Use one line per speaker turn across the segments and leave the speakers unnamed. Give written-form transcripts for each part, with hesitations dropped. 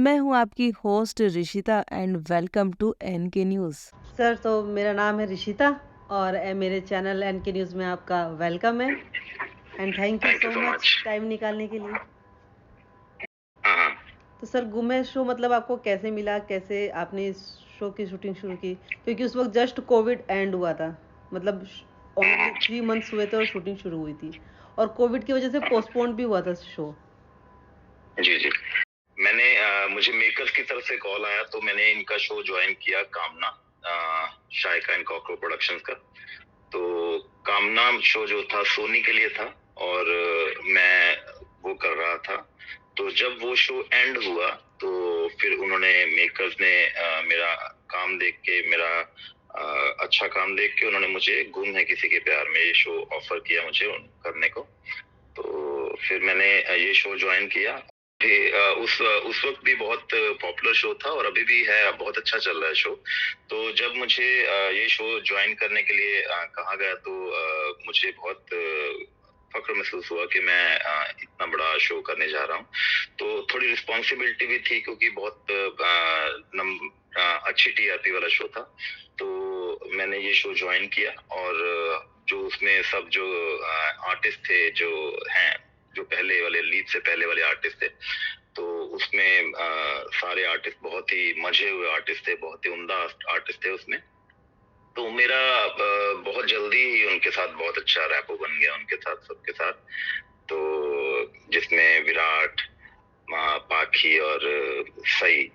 मैं हूँ आपकी host Rishita and welcome to NK News.
Sir, तो मेरा नाम है ऋषिता और मेरे चैनल एनके न्यूज़ में आपका वेलकम है and thank you so much time निकालने के लिए। तो सर, गुमे शो मतलब आपको कैसे मिला, कैसे आपने इस शो की शूटिंग शुरू की? क्योंकि उस वक्त जस्ट कोविड एंड हुआ था, मतलब ओनली 3 मंथ्स हुए थे और शूटिंग शुरू हुई थी, और कोविड की वजह से पोस्टपोन भी हुआ था शो।
जी जी मैंने मुझे मेकर्स की तरफ से कॉल आया तो मैंने इनका शो ज्वाइन किया, कामना, शाइका एंड कॉकरो प्रोडक्शंस का। तो कामना शो जो था सोनी के लिए था और मैं वो कर रहा था। तो जब वो शो एंड हुआ तो फिर उन्होंने मेकर्स ने मेरा काम देख के, मेरा अच्छा काम देख के उन्होंने मुझे गुम है किसी के प्यार में ये शो ऑफर किया मुझे करने को। तो फिर मैंने ये शो ज्वाइन किया। उस वक्त भी बहुत पॉपुलर शो था और अभी भी है, बहुत अच्छा चल रहा है शो। तो जब मुझे ये शो ज्वाइन करने के लिए कहा गया तो मुझे बहुत फख्र महसूस हुआ कि मैं इतना बड़ा शो करने जा रहा हूँ। तो थोड़ी रिस्पॉन्सिबिलिटी भी थी क्योंकि बहुत अच्छी टीआरपी वाला शो था। तो मैंने ये शो ज्वाइन किया और जो उसमें सब जो आर्टिस्ट थे, जो हैं, जो पहले वाले लीड से पहले वाले आर्टिस्ट थे, तो उसमें सारे आर्टिस्ट बहुत ही मजे हुए आर्टिस्ट थे, बहुत ही उम्दा आर्टिस्ट थे उसमें। तो मेरा बहुत जल्दी ही उनके साथ बहुत अच्छा रैपो बन गया, उनके साथ, सबके साथ। तो जिसमें विराट, पाखी और सई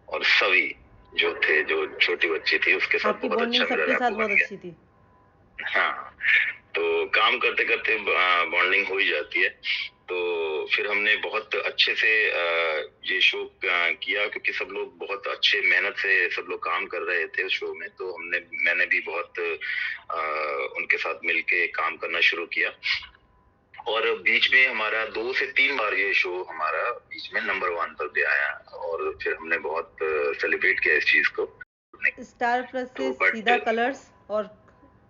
और सवी जो थे, जो छोटी बच्ची थी, उसके साथ
आपकी
बहुत
बॉन्डिंग
अच्छा मेरा
सबके साथ
रैपो
बहुत
बन गया।
अच्छी थी।
हाँ, तो काम करते करते बॉन्डिंग हो ही जाती है। तो फिर हमने बहुत अच्छे से ये शो किया क्योंकि सब लोग बहुत अच्छे मेहनत से सब लोग काम कर रहे थे उस शो में। तो मैंने भी बहुत उनके साथ मिलके काम करना शुरू किया और बीच में हमारा 2 से 3 बार ये शो हमारा बीच में नंबर 1 पर भी आया और फिर हमने बहुत सेलिब्रेट किया इस चीज को।
स्टार प्लस से
तो
सीधा कलर्स और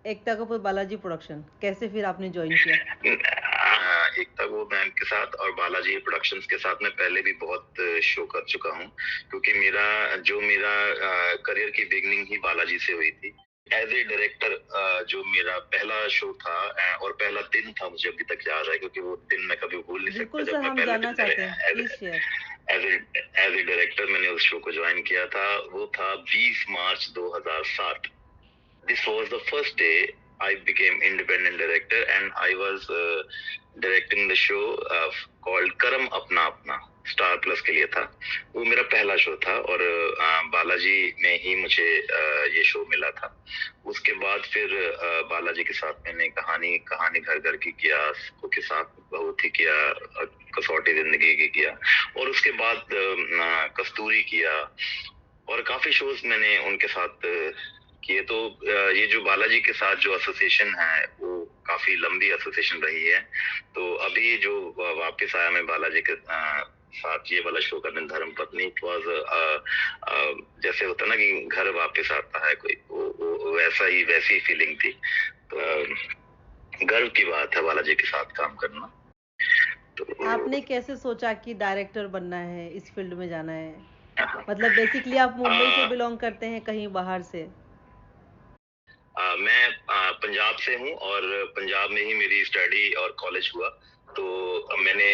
एकता कपूर बालाजी प्रोडक्शन, कैसे फिर आपने ज्वाइन किया?
एकता वो मैम के साथ और बालाजी प्रोडक्शंस के साथ मैं पहले भी बहुत शो कर चुका हूँ क्योंकि मेरा करियर की बिगनिंग ही बालाजी से हुई थी। एज ए डायरेक्टर जो मेरा पहला शो था और पहला दिन था, मुझे अभी तक याद है क्योंकि वो दिन मैं कभी भूल नहीं सकता
बिल्कुल
जब
सर,
मैं
हम
पहले
जानना
दिन
चाहते हैं, please share.
As a director मैंने उस शो को ज्वाइन किया था। वो था 20 मार्च 2007। This was the first day I became independent director and I was directing the show called करम अपना अपना, स्टार प्लस के लिए था। वो मेरा पहला शो था और बालाजी में ही मुझे ये शो मिला था। उसके बाद फिर बालाजी के साथ मैंने कहानी घर घर की किया, सबको के साथ बहुत ही किया, कसौटी जिंदगी की किया और उसके बाद कस्तूरी किया और काफी शोज मैंने उनके साथ किए। तो ये जो बालाजी के साथ जो एसोसिएशन है वो काफी लंबी एसोसिएशन रही है। तो अभी जो वापस आया मैं बालाजी के साथ ये वाला शो करने, धर्म पत्नी, इट वाज जैसे होता ना कि घर वापस आता है कोई, वो वैसी फीलिंग थी। तो गर्व की बात है बालाजी के साथ काम करना। तो
आपने कैसे सोचा कि डायरेक्टर बनना है, इस फील्ड में जाना है? मतलब बेसिकली आप मुंबई से बिलोंग करते हैं, कहीं बाहर से?
मैं पंजाब से हूँ और पंजाब में ही मेरी स्टडी और कॉलेज हुआ। तो मैंने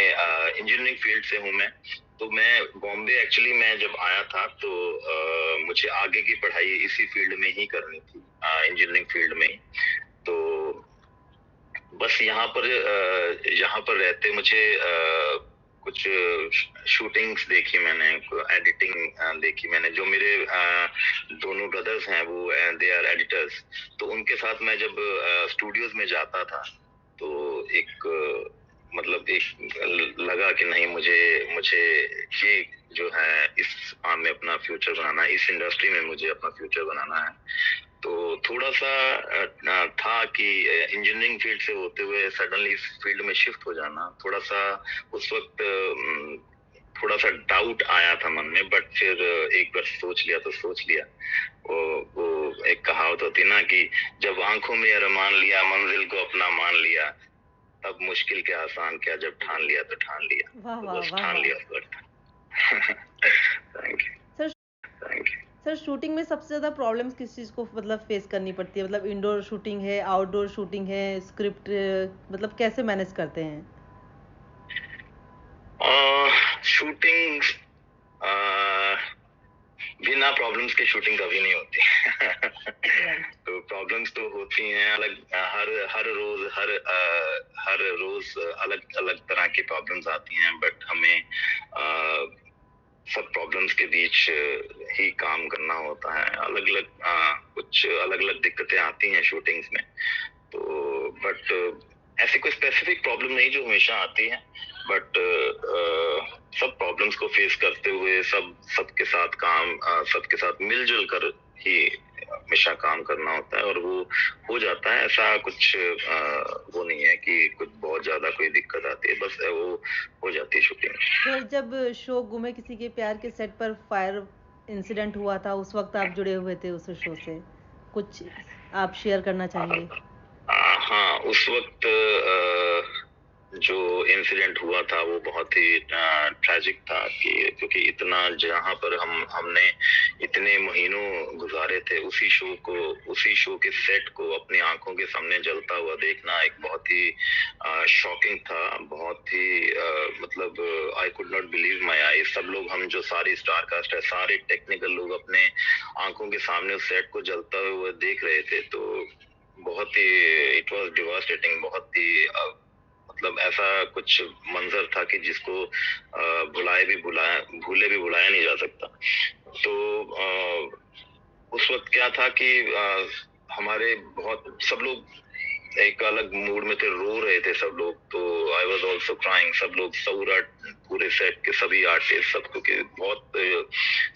इंजीनियरिंग फील्ड से हूँ मैं। तो मैं बॉम्बे एक्चुअली मैं जब आया था तो मुझे आगे की पढ़ाई इसी फील्ड में ही करनी थी, इंजीनियरिंग फील्ड में ही। तो बस यहाँ पर रहते मुझे कुछ शूटिंग्स देखी मैंने, एडिटिंग देखी मैंने। जो मेरे दोनों ब्रदर्स हैं वो दे आर एडिटर्स, तो उनके साथ मैं जब स्टूडियोज में जाता था तो एक लगा कि नहीं, मुझे ये जो है इस काम में अपना फ्यूचर बनाना है, इस इंडस्ट्री में मुझे अपना फ्यूचर बनाना है। तो थोड़ा सा था कि इंजीनियरिंग फील्ड से होते हुए सडनली इस फील्ड में शिफ्ट हो जाना, थोड़ा सा उस वक्त थोड़ा सा डाउट आया था मन में। बट फिर एक बार सोच लिया तो सोच लिया। वो एक कहावत होती ना कि जब आंखों में अरमान लिया, मंजिल को अपना मान लिया, तब मुश्किल क्या आसान क्या, जब ठान लिया तो ठान लिया।
वाह
तो
वाह
बस
वाह
ठान
वाह।
लिया उस वक्त।
शूटिंग में सबसे ज़्यादा प्रॉब्लम्स किस चीज़ को मतलब फेस करनी पड़ती है? मतलब इंडोर शूटिंग है, आउटडोर शूटिंग है, स्क्रिप्ट मतलब कैसे मैनेज करते हैं?
शूटिंग बिना प्रॉब्लम्स के शूटिंग कभी नहीं होती।
राइट।
तो प्रॉब्लम्स तो होती हैं अलग, हर रोज अलग अलग तरह की प्रॉब्लम्स आती हैं, बट हमें सब प्रॉब्लम्स के बीच ही काम करना होता है। अलग अलग कुछ अलग अलग दिक्कतें आती हैं शूटिंग्स में, तो बट ऐसी कोई स्पेसिफिक प्रॉब्लम नहीं जो हमेशा आती है, बट सब प्रॉब्लम्स को फेस करते हुए सबके साथ सबके साथ मिलजुल कर ही हमेशा काम करना होता है, और वो हो जाता है। ऐसा कुछ वो नहीं है कि कुछ बहुत ज्यादा कोई दिक्कत आती है, बस वो हो जाती है शूटिंग।
सर जब शो गुमे किसी के प्यार के सेट पर फायर इंसिडेंट हुआ था उस वक्त आप जुड़े हुए थे उस शो से, कुछ आप शेयर करना चाहेंगे?
हाँ, उस वक्त जो इंसिडेंट हुआ था वो बहुत ही ट्रैजिक था, कि क्योंकि इतना जहाँ पर हमने इतने महीनों गुजारे थे, उसी शो के सेट को अपनी आंखों के सामने जलता हुआ देखना एक बहुत ही शॉकिंग था। बहुत ही मतलब I could not believe my eyes. सब लोग, हम जो सारी स्टार कास्ट है, सारे टेक्निकल लोग अपने आंखों के सामने उस सेट को जलता हुआ देख रहे थे, तो बहुत ही इट वाज डिवास्टेटिंग। बहुत ही मतलब ऐसा कुछ मंजर था कि जिसको भूले भी बुलाया नहीं जा सकता। तो उस वक्त क्या था कि हमारे बहुत सब लोग एक अलग मूड में थे, रो रहे थे सब लोग, तो आई वॉज ऑल्सो क्राइंग। सब लोग पूरे सेट के सभी आर्टिस्ट, सबको के बहुत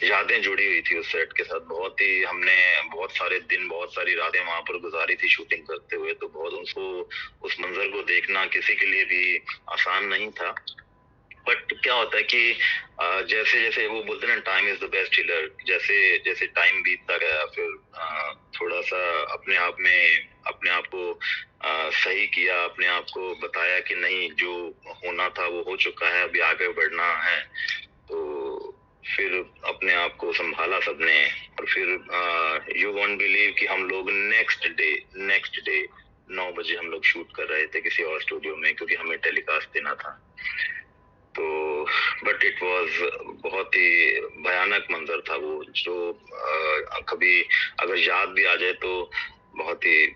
यादें जुड़ी हुई थी उस सेट के साथ। बहुत ही हमने बहुत सारे दिन, बहुत सारी रातें वहां पर गुजारी थी शूटिंग करते हुए, तो बहुत उसको उस मंजर को देखना किसी के लिए भी आसान नहीं था। बट क्या होता है कि जैसे जैसे वो बोलते हैं ना, time is the best healer, जैसे जैसे टाइम बीतता गया, फिर थोड़ा सा अपने आप को सही किया, अपने आप को बताया कि नहीं, जो होना था वो हो चुका है, अभी आगे बढ़ना है। तो फिर अपने आप को संभाला सबने, और फिर यू वोंट बिलीव कि हम लोग नेक्स्ट डे 9 बजे हम लोग शूट कर रहे थे किसी और स्टूडियो में, क्योंकि हमें टेलीकास्ट देना था। तो बट इट वाज बहुत ही भयानक मंजर था वो, जो कभी अगर याद भी आ जाए तो बहुत ही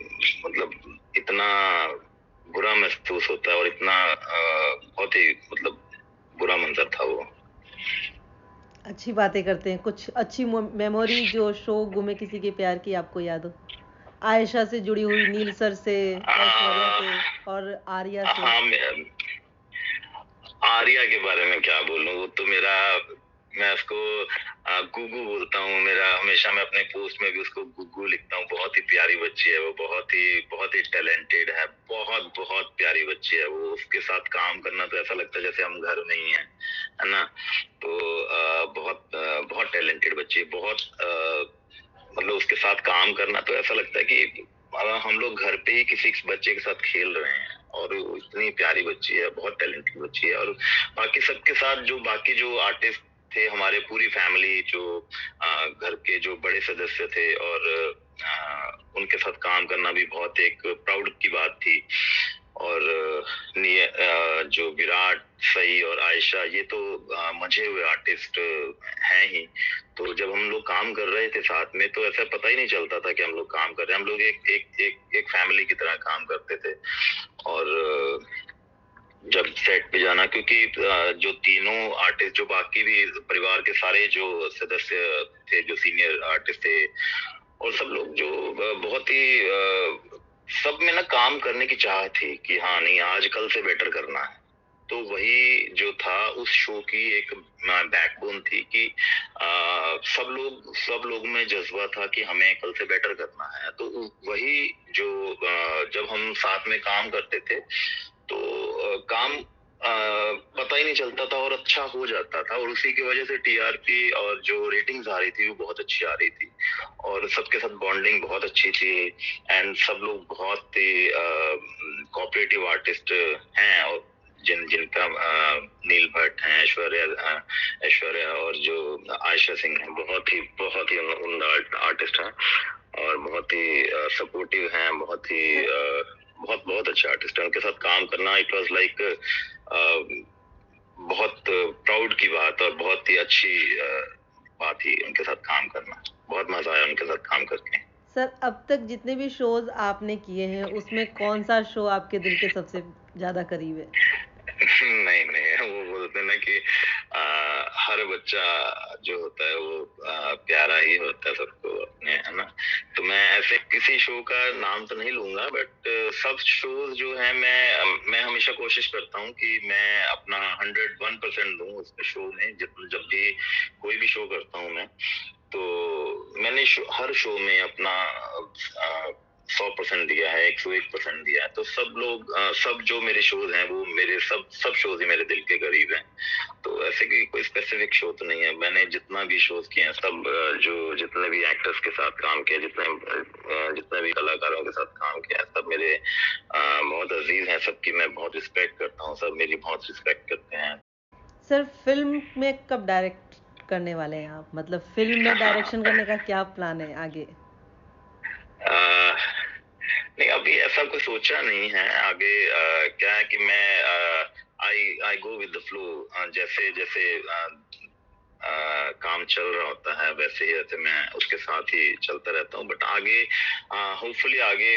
मतलब इतना बुरा महसूस होता है, और इतना बहुत ही मतलब बुरा मंजर था वो।
अच्छी बातें करते हैं, कुछ अच्छी मेमोरी जो शो गुमे किसी के प्यार की आपको याद हो? आयशा से जुड़ी हुई, नील सर से, ऐश्वर्या से और आर्या से।
हाँ, आर्या के बारे में क्या बोलूं, वो तो मैं उसको गुगू बोलता हूँ। मेरा हमेशा, मैं अपने पोस्ट में भी उसको गुगू लिखता हूँ। बहुत ही प्यारी बच्ची है वो, बहुत ही टैलेंटेड है, बहुत बहुत प्यारी बच्ची है वो। उसके साथ काम करना तो ऐसा लगता है जैसे हम घर में ही हैं, है ना। तो बहुत टैलेंटेड बच्ची है, बहुत मतलब उसके साथ काम करना तो ऐसा लगता है कि हम लोग घर पे ही किसी बच्चे के साथ खेल रहे हैं। और वो इतनी प्यारी बच्ची है, बहुत टैलेंटेड बच्ची है। और बाकी सबके साथ बाकी जो आर्टिस्ट थे, हमारे पूरी फैमिली, जो घर के जो बड़े सदस्य थे, और उनके साथ काम करना भी बहुत एक प्राउड की बात थी। और जो विराट, सई और आयशा, ये तो मजे हुए आर्टिस्ट हैं ही। तो जब हम लोग काम कर रहे थे साथ में, तो ऐसा पता ही नहीं चलता था कि हम लोग काम कर रहे हैं। हम लोग एक फैमिली की तरह काम करते थे। और जब सेट पे जाना, क्योंकि जो तीनों आर्टिस्ट, जो बाकी भी परिवार के सारे जो सदस्य थे, जो सीनियर आर्टिस्ट थे, और सब लोग जो बहुत ही सब में ना काम करने की चाह थी कि हाँ, नहीं, आज कल से बेटर करना है। तो वही जो था उस शो की एक बैकबोन थी कि सब लोग में जज्बा था कि हमें कल से बेटर करना है। तो वही जो जब हम साथ में काम करते थे, तो काम पता ही नहीं चलता था, और अच्छा हो जाता था। और उसी की वजह से टीआरपी और जो रेटिंग्स आ रही थी वो बहुत अच्छी आ रही थी, और सबके साथ बॉन्डिंग बहुत अच्छी थी। एंड सब लोग बहुत ही कोऑपरेटिव आर्टिस्ट हैं, और जिनका नील भट्ट हैं, ऐश्वर्या और जो आयशा सिंह हैं, बहुत ही उम्दा आर्टिस्ट हैं और बहुत ही सपोर्टिव हैं, बहुत बहुत अच्छे आर्टिस्ट हैं। उनके साथ काम करना इट वाज लाइक बहुत प्राउड की बात और बहुत ही अच्छी बात ही उनके साथ काम करना। बहुत मजा आया उनके साथ काम करके।
सर अब तक जितने भी शोज आपने किए हैं उसमें कौन सा शो आपके दिल के सबसे ज्यादा करीब है?
नहीं नहीं, वो बोलते हैं ना कि हर बच्चा जो होता है वो प्यारा ही होता है सबको अपने, है ना। तो मैं ऐसे किसी शो का नाम तो नहीं लूंगा, बट सब शोज जो है मैं हमेशा कोशिश करता हूँ कि मैं अपना 101% दूं उस शो में। जब भी कोई भी शो करता हूँ मैं, तो मैंने हर शो में अपना 100% दिया है, 101% दिया है। तो सब जो मेरे शोज हैं वो मेरे सब शोज ही मेरे दिल के करीब हैं। तो ऐसे की कोई स्पेसिफिक शो तो नहीं है। मैंने जितना भी शोज किए हैं, सब जो जितने भी एक्टर्स के साथ काम किया, जितने भी कलाकारों के साथ काम किया, सब मेरे बहुत अजीज हैं। सबकी मैं बहुत रिस्पेक्ट करता हूँ, सब मेरी बहुत रिस्पेक्ट करते हैं।
सर फिल्म में कब डायरेक्ट करने वाले हैं आप? मतलब फिल्म में डायरेक्शन करने का क्या प्लान है आगे?
नहीं, अभी ऐसा कुछ सोचा नहीं है। आगे क्या है कि मैं आई गो विद द फ्लो। जैसे जैसे काम चल रहा होता है वैसे ही रहते, मैं उसके साथ ही चलता रहता हूँ। बट आगे होपफुली आगे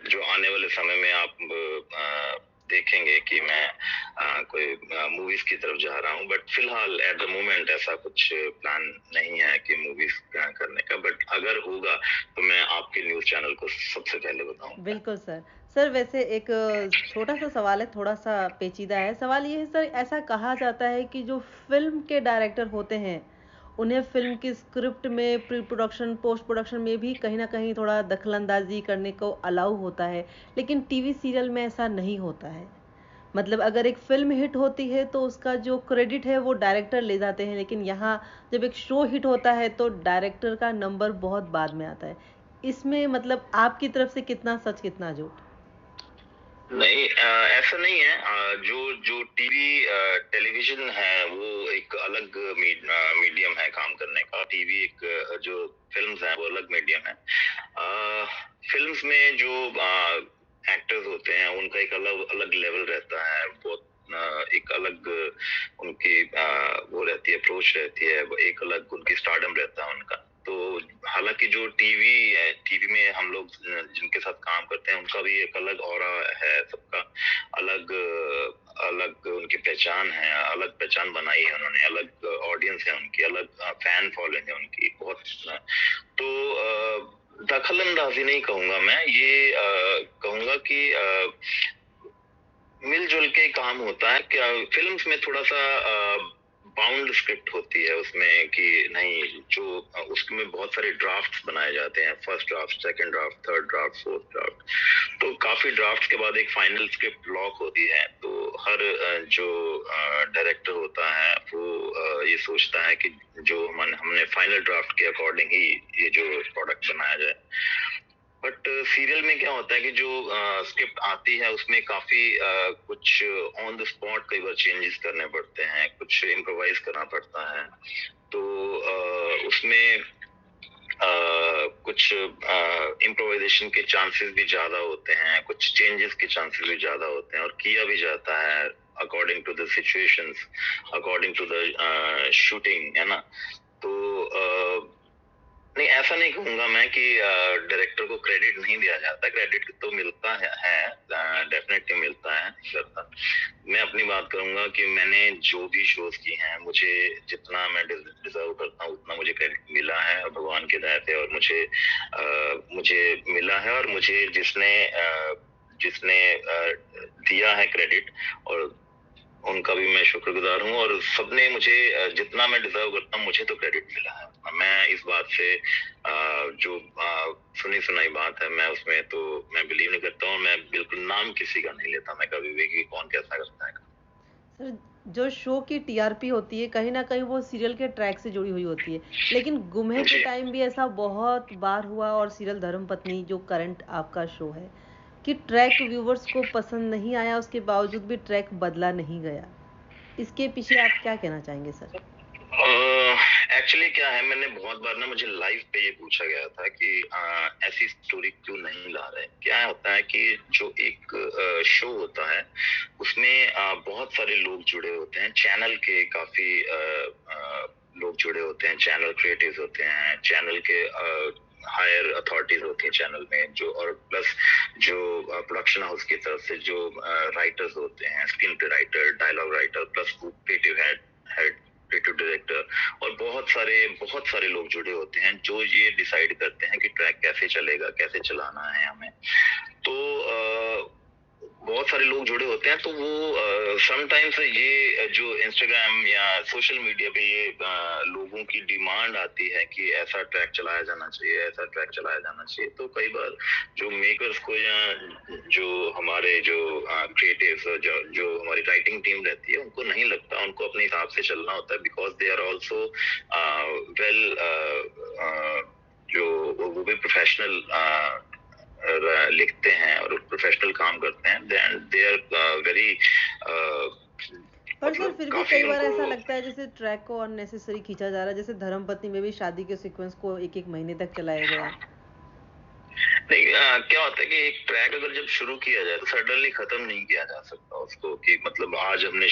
जो आने वाले समय में आप देखेंगे कि मैं कोई मूवीज की तरफ जा रहा हूँ। बट फिलहाल एट द मोमेंट ऐसा कुछ प्लान नहीं है कि मूवीज करने का। बट अगर होगा तो मैं आपके न्यूज चैनल को सबसे पहले बताऊंगा।
बिल्कुल सर। सर वैसे एक छोटा सा सवाल है, थोड़ा सा पेचीदा है। सवाल ये है सर, ऐसा कहा जाता है कि जो फिल्म के डायरेक्टर होते हैं उन्हें फिल्म की स्क्रिप्ट में, प्री प्रोडक्शन, पोस्ट प्रोडक्शन में भी कहीं ना कहीं थोड़ा दखलंदाजी करने को अलाउ होता है, लेकिन टीवी सीरियल में ऐसा नहीं होता है। मतलब अगर एक फिल्म हिट होती है तो उसका जो क्रेडिट है वो डायरेक्टर ले जाते हैं, लेकिन यहाँ जब एक शो हिट होता है तो डायरेक्टर का नंबर बहुत बाद में आता है। इसमें मतलब आपकी तरफ से कितना सच कितना झूठ?
नहीं, ऐसा नहीं है। जो जो टेलीविजन है वो एक अलग मीडियम है काम करने का। टीवी एक जो फिल्म्स हैं वो अलग मीडियम है। फिल्म्स में जो एक्टर्स होते हैं उनका एक अलग अलग लेवल रहता है। बहुत एक अलग उनकी वो रहती है, अप्रोच रहती है, एक अलग उनकी स्टारडम रहता है उनका। तो हालांकि जो टीवी में हम लोग जिनके साथ काम करते हैं उनका भी एक अलग ऑरा है, सबका अलग अलग उनकी पहचान है, अलग पहचान बनाई है उन्होंने, अलग ऑडियंस है उनकी, अलग फैन फॉलोइंग है उनकी बहुत। तो दखल अंदाजी नहीं कहूंगा मैं, ये कहूंगा कि मिलजुल के काम होता है। क्या फिल्म्स में थोड़ा सा बाउंड स्क्रिप्ट होती है उसमें कि नहीं, जो उसमें बहुत सारे ड्राफ्ट्स बनाए जाते हैं, first draft, second draft, third draft, fourth draft. तो काफी ड्राफ्ट्स के बाद एक फाइनल स्क्रिप्ट लॉक होती है। तो हर जो डायरेक्टर होता है वो ये सोचता है कि जो हमने फाइनल ड्राफ्ट के अकॉर्डिंग ही ये जो प्रोडक्ट बनाया जाए। बट सीरियल में क्या होता है कि जो स्क्रिप्ट आती है उसमें काफी कुछ ऑन द स्पॉट कई बार चेंजेस करने पड़ते हैं, कुछ इम्प्रोवाइज करना पड़ता है। तो उसमें कुछ इम्प्रोवाइजेशन के चांसेस भी ज्यादा होते हैं, कुछ चेंजेस के चांसेस भी ज्यादा होते हैं, और किया भी जाता है according to the situations, according to the shooting, है ना। तो नहीं, ऐसा नहीं कहूंगा मैं कि डायरेक्टर को क्रेडिट नहीं दिया जाता। क्रेडिट तो मिलता है, डेफिनेटली मिलता है। मैं अपनी बात करूंगा कि मैंने जो भी शोज किए हैं, मुझे जितना मैं डिजर्व करता हूँ उतना मुझे क्रेडिट मिला है और भगवान की दया से, और मुझे मिला है। और मुझे जिसने दिया है क्रेडिट, और उनका भी मैं शुक्रगुजार हूँ। और सबने मुझे जितना मैं डिजर्व करता हूँ मुझे तो क्रेडिट मिला है। मैं इस बात से जो सुनी सुनाई बात है मैं उसमें तो मैं बिलीव नहीं करता हूँ। मैं बिल्कुल नाम किसी का नहीं लेता मैं कभी भी कि कौन कैसा करता है।
सर जो शो की टीआरपी होती है कहीं ना कहीं वो सीरियल के ट्रैक से जुड़ी हुई होती है, लेकिन गुम्हे के
जी।
टाइम भी ऐसा बहुत बार हुआ, और सीरियल धर्मपत्नी जो करंट आपका शो है, कि ट्रैक व्यूवर्स को पसंद नहीं आया, उसके बावजूद भी ट्रैक बदला नहीं गया, इसके पीछे आप क्या कहना चाहेंगे सर?
एक्चुअली क्या है, मैंने बहुत बार ना, मुझे लाइव पे ये पूछा गया था कि ऐसी स्टोरी क्यों नहीं ला रहे। क्या होता है कि जो एक शो होता है उसमें बहुत सारे लोग जुड़े होते हैं, चैनल के काफी लोग जुड़े होते हैं, चैनल क्रिएटिव्स होते हैं, चैनल के हायर अथॉरिटीज होती है चैनल में, जो और प्लस जो प्रोडक्शन हाउस की तरफ से जो राइटर्स होते हैं, screenplay writer, dialogue writer, plus creative head creative director, और बहुत सारे लोग जुड़े होते हैं जो ये डिसाइड करते हैं कि ट्रैक कैसे चलेगा, कैसे चलाना है हमें। तो बहुत सारे लोग जुड़े होते हैं, तो वो समटाइम्स ये जो इंस्टाग्राम या सोशल मीडिया पे ये लोगों की डिमांड आती है कि ऐसा ट्रैक चलाया जाना चाहिए, ऐसा ट्रैक चलाया जाना चाहिए। तो कई बार जो मेकर्स को या जो हमारे जो क्रिएटिव्स जो हमारी राइटिंग टीम रहती है, उनको नहीं लगता, उनको अपने हिसाब से चलना होता है, because they are also well, जो वो भी प्रोफेशनल लिखते हैं और प्रोफेशनल काम करते हैं, दे आर वेरी
पर सर फिर भी कई बार ऐसा लगता है जैसे ट्रैक को अननेसेसरी खींचा जा रहा है, जैसे धर्मपत्नी में भी शादी के सीक्वेंस को एक महीने तक चलाया गया।
नहीं, क्या होता है कि एक ट्रैक अगर जब शुरू किया जाए तो सडनली खत्म नहीं किया जा सकता उसको, कि मतलब आज हमने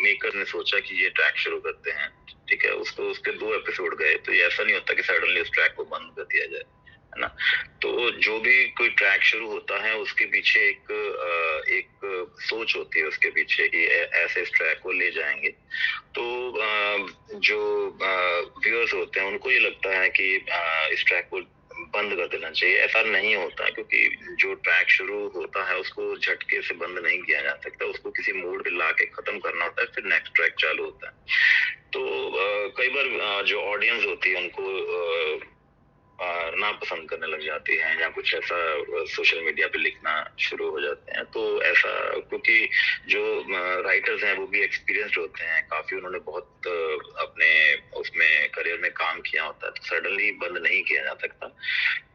मेकर ने सोचा कि ये ट्रैक शुरू करते हैं, ठीक है, उसको उसके 2 एपिसोड गए, तो ये ऐसा नहीं होता कि सडनली उस ट्रैक को बंद कर दिया जाए, है ना। तो जो भी कोई ट्रैक शुरू होता है उसके पीछे एक सोच होती है, उसके पीछे कि ऐसे इस ट्रैक को ले जाएंगे। तो जो व्यूअर्स होते हैं उनको ये लगता है कि इस ट्रैक को बंद कर देना चाहिए। ऐसा नहीं होता, क्योंकि जो ट्रैक शुरू होता है उसको झटके से बंद नहीं किया जा सकता, उसको किसी मोड पे लाके खत्म करना होता है, फिर नेक्स्ट ट्रैक चालू होता है। तो कई बार जो ऑडियंस होती है उनको ना पसंद करने लग जाती हैं, या कुछ ऐसा सोशल मीडिया पे लिखना शुरू हो जाते हैं। तो ऐसा, क्योंकि जो राइटर्स हैं वो भी एक्सपीरियंस्ड होते हैं काफी, उन्होंने बहुत अपने उसमें करियर में काम किया होता है, तो सडनली बंद नहीं किया जा सकता।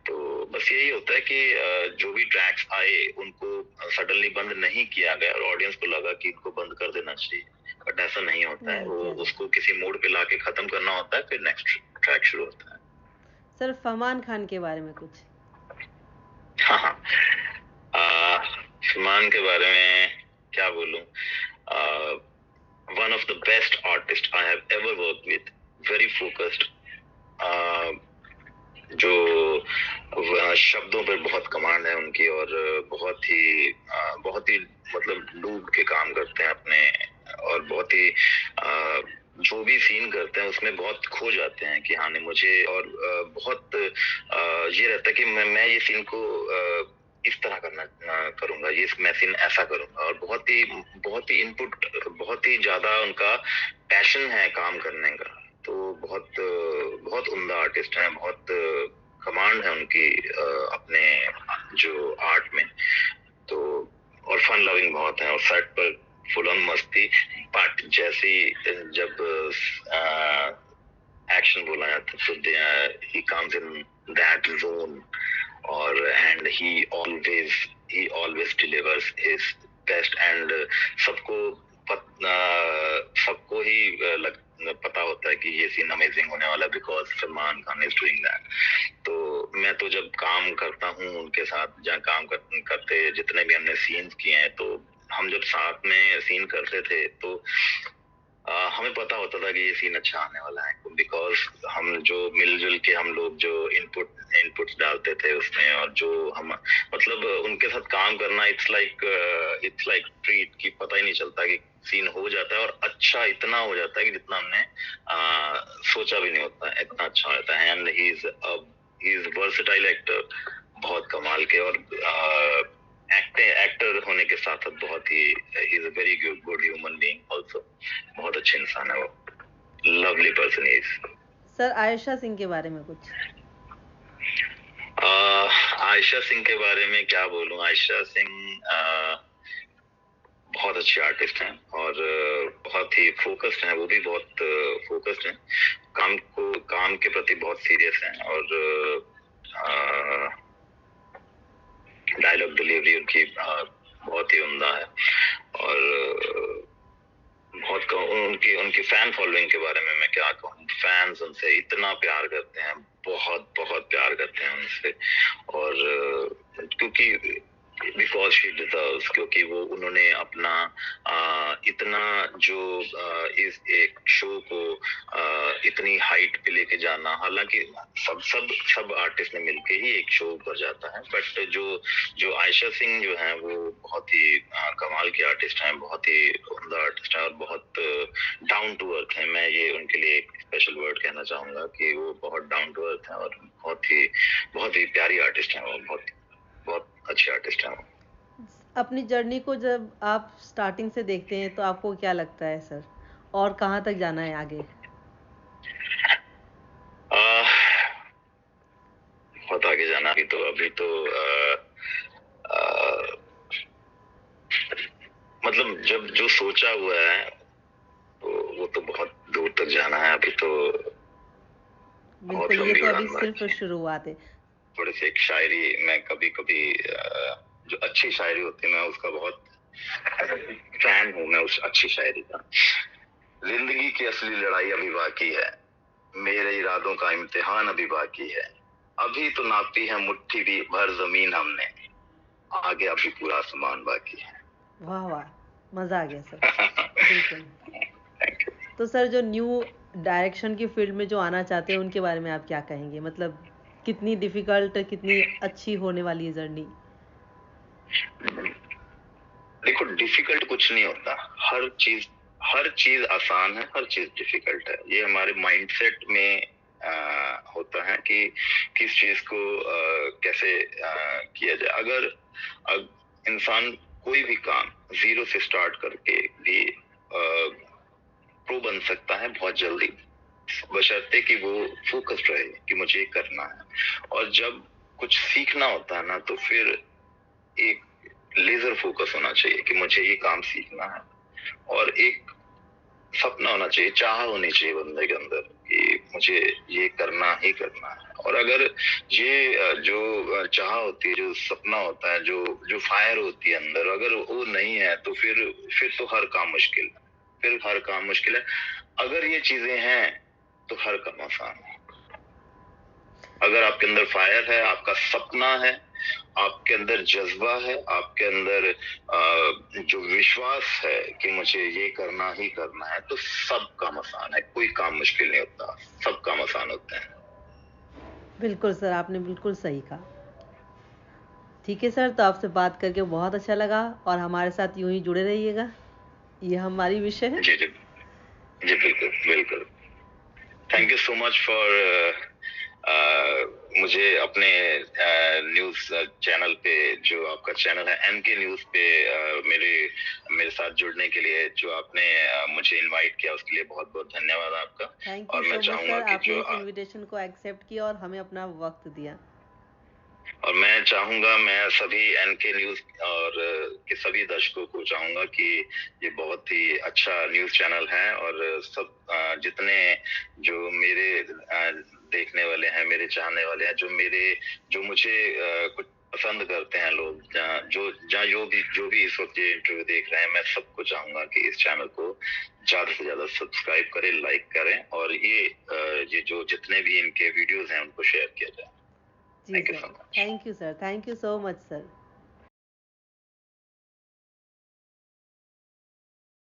तो बस यही होता है कि जो भी ट्रैक्स आए उनको सडनली बंद नहीं किया गया, और ऑडियंस को लगा कि इनको बंद कर देना चाहिए, बट ऐसा नहीं होता है। वो उसको किसी मोड पे लाके खत्म करना होता है, फिर नेक्स्ट ट्रैक शुरू होता है।
सर फरमान खान के बारे में कुछ?
हाँ, फरमान के बारे में क्या बोलूं, one of the best artist I have ever work with, very focused, जो शब्दों पर बहुत कमांड है उनकी, और बहुत ही मतलब डूब के काम करते हैं अपने, और बहुत ही जो भी सीन करते हैं उसमें बहुत खो जाते हैं कि हाँ नहीं मुझे, और बहुत ये रहता है कि मैं ये सीन को इस तरह करूंगा, ये मैं सीन ऐसा करूंगा, और बहुत ही इनपुट, बहुत ही ज्यादा उनका पैशन है काम करने का। तो बहुत उम्दा आर्टिस्ट हैं, बहुत कमांड है उनकी अपने जो आर्ट में। तो और फन लविंग बहुत है, और सेट पर फुल ऑन मस्ती, बट जैसे जब एक्शन बोला जाता है तो he comes in that zone, और and he always delivers his best, and सबको ही पता होता है कि ये सीन अमेजिंग होने वाला है, because Salman Khan is doing that. तो मैं तो जब काम करता हूँ उनके साथ, जहाँ काम करते जितने भी हमने सीन्स किए हैं, तो हम जब साथ में सीन करते थे तो हमें पता होता था कि ये सीन अच्छा आने वाला है, बिकॉज हम जो मिलजुल के हम लोग जो इनपुट्स डालते थे उसमें, और जो हम मतलब उनके साथ काम करना, इट्स लाइक ट्रीट, की पता ही नहीं चलता कि सीन हो जाता है, और अच्छा इतना हो जाता है कि जितना हमने सोचा भी नहीं होता, इतना अच्छा हो जाता है। And he is versatile actor, बहुत कमाल के, और एक्टर होने के साथ साथ बहुत ही he is a very good human being also, बहुत अच्छे इंसान है वो, lovely person is.
Sir Ayesha Singh के बारे में कुछ?
आयशा सिंह के बारे में क्या बोलूं, आयशा सिंह बहुत अच्छे आर्टिस्ट हैं, और बहुत ही फोकस्ड हैं, वो भी बहुत फोकस्ड हैं, काम के प्रति बहुत सीरियस हैं, और डायलॉग डिलीवरी उनकी बहुत ही उम्दा है। और बहुत उनकी उनकी फैन फॉलोइंग के बारे में मैं क्या कहूँ, फैंस उनसे इतना प्यार करते हैं, बहुत बहुत प्यार करते हैं उनसे। और क्योंकि बिकॉज शी डिजर्व्स, क्योंकि वो उन्होंने अपना इतना जो इस एक शो को इतनी हाइट पे लेके जाना, हालांकि सब सब सब आर्टिस्ट ने मिलके ही एक शो ऊपर जाता है, बट जो जो आयशा सिंह जो है वो बहुत ही कमाल की आर्टिस्ट हैं, बहुत ही उम्दा आर्टिस्ट हैं और बहुत डाउन टू अर्थ हैं। मैं ये उनके लिए एक स्पेशल वर्ड कहना चाहूंगा कि वो बहुत डाउन टू अर्थ हैं और बहुत ही प्यारी आर्टिस्ट हैं वो, बहुत बहुत अच्छे आर्टिस्ट हैं वो।
अपनी जर्नी को जब आप स्टार्टिंग से देखते हैं तो आपको क्या लगता है सर, और कहाँ तक जाना है आगे?
बहुत आगे जाना। अभी तो मतलब जब जो सोचा हुआ है वो तो बहुत दूर तक जाना है। अभी तो बहुत
बिल्कुल, ये
लंबी
तो अभी
उड़ान
सिर्फ
बाकी है।
शुरुआत है।
थोड़ी सी एक शायरी मैं कभी कभी जो अच्छी शायरी होती है मैं उसका बहुत फैन हूँ, मैं उस अच्छी शायरी का। जिंदगी की असली लड़ाई अभी बाकी है, मेरे इरादों का इम्तिहान अभी बाकी है, अभी तो नापी है मुट्ठी भी भर जमीन हमने, आगे अभी पूरा आसमान बाकी है।
वाह वाह, मज़ा आ गया सर। बिल्कुल। तो सर, जो न्यू डायरेक्शन की फील्ड में जो आना चाहते हैं उनके बारे में आप क्या कहेंगे? मतलब कितनी डिफिकल्ट, कितनी अच्छी होने वाली है जर्नी?
देखो, डिफिकल्ट कुछ नहीं होता, हर चीज आसान है, हर चीज डिफिकल्ट है। ये हमारे माइंडसेट में होता है कि किस चीज को कैसे किया जाए। अगर इंसान कोई भी काम जीरो से स्टार्ट करके भी प्रो बन सकता है बहुत जल्दी, बशर्ते कि वो फोकस्ड रहे कि मुझे ये करना है। और जब कुछ सीखना होता है ना, तो फिर एक लेजर फोकस होना चाहिए कि मुझे ये काम सीखना है, और एक सपना होना चाहिए, चाह होनी चाहिए बंदे के अंदर कि मुझे ये करना ही करना है। और अगर ये जो चाह होती है, जो सपना होता है, जो जो फायर होती है अंदर, अगर वो नहीं है तो फिर तो हर काम मुश्किल है, फिर हर काम मुश्किल है। अगर ये चीजें हैं तो हर काम आसान है। अगर आपके अंदर फायर है, आपका सपना है, आपके अंदर जज्बा है, आपके अंदर जो विश्वास है कि मुझे ये करना ही करना है, तो सब काम आसान है, कोई काम मुश्किल नहीं होता, सब काम आसान होते हैं।
बिल्कुल सर, आपने बिल्कुल सही कहा। ठीक है सर, तो आपसे बात करके बहुत अच्छा लगा और हमारे साथ यूं ही जुड़े रहिएगा, ये हमारी विषय है।
जी जी जी, बिल्कुल बिल्कुल। Thank you so much for मुझे अपने न्यूज चैनल पे, जो आपका चैनल है एनके न्यूज पे, मेरे साथ जुड़ने के लिए जो आपने मुझे इनवाइट किया, उसके लिए बहुत बहुत धन्यवाद आपका।
थैंक
और
यू
मैं
सो मच
चाहूंगा
सर,
कि
आपने
जो
इस इनविटेशन को एक्सेप्ट किया और हमें अपना वक्त दिया।
और मैं चाहूंगा, मैं सभी एनके न्यूज और के सभी दर्शकों को चाहूंगा कि ये बहुत ही अच्छा न्यूज चैनल है, और सब जितने जो मेरे देखने वाले हैं, मेरे चाहने वाले हैं, जो मुझे कुछ पसंद करते हैं लोग, जो भी इस वक्त ये इंटरव्यू देख रहे हैं, मैं सबको चाहूंगा कि इस चैनल को ज्यादा से ज्यादा सब्सक्राइब करें, लाइक करें, और ये जो जितने भी इनके वीडियोस हैं उनको शेयर किया जाए।
जी
thank you
sir,
so much.
Thank you sir, thank you so much sir.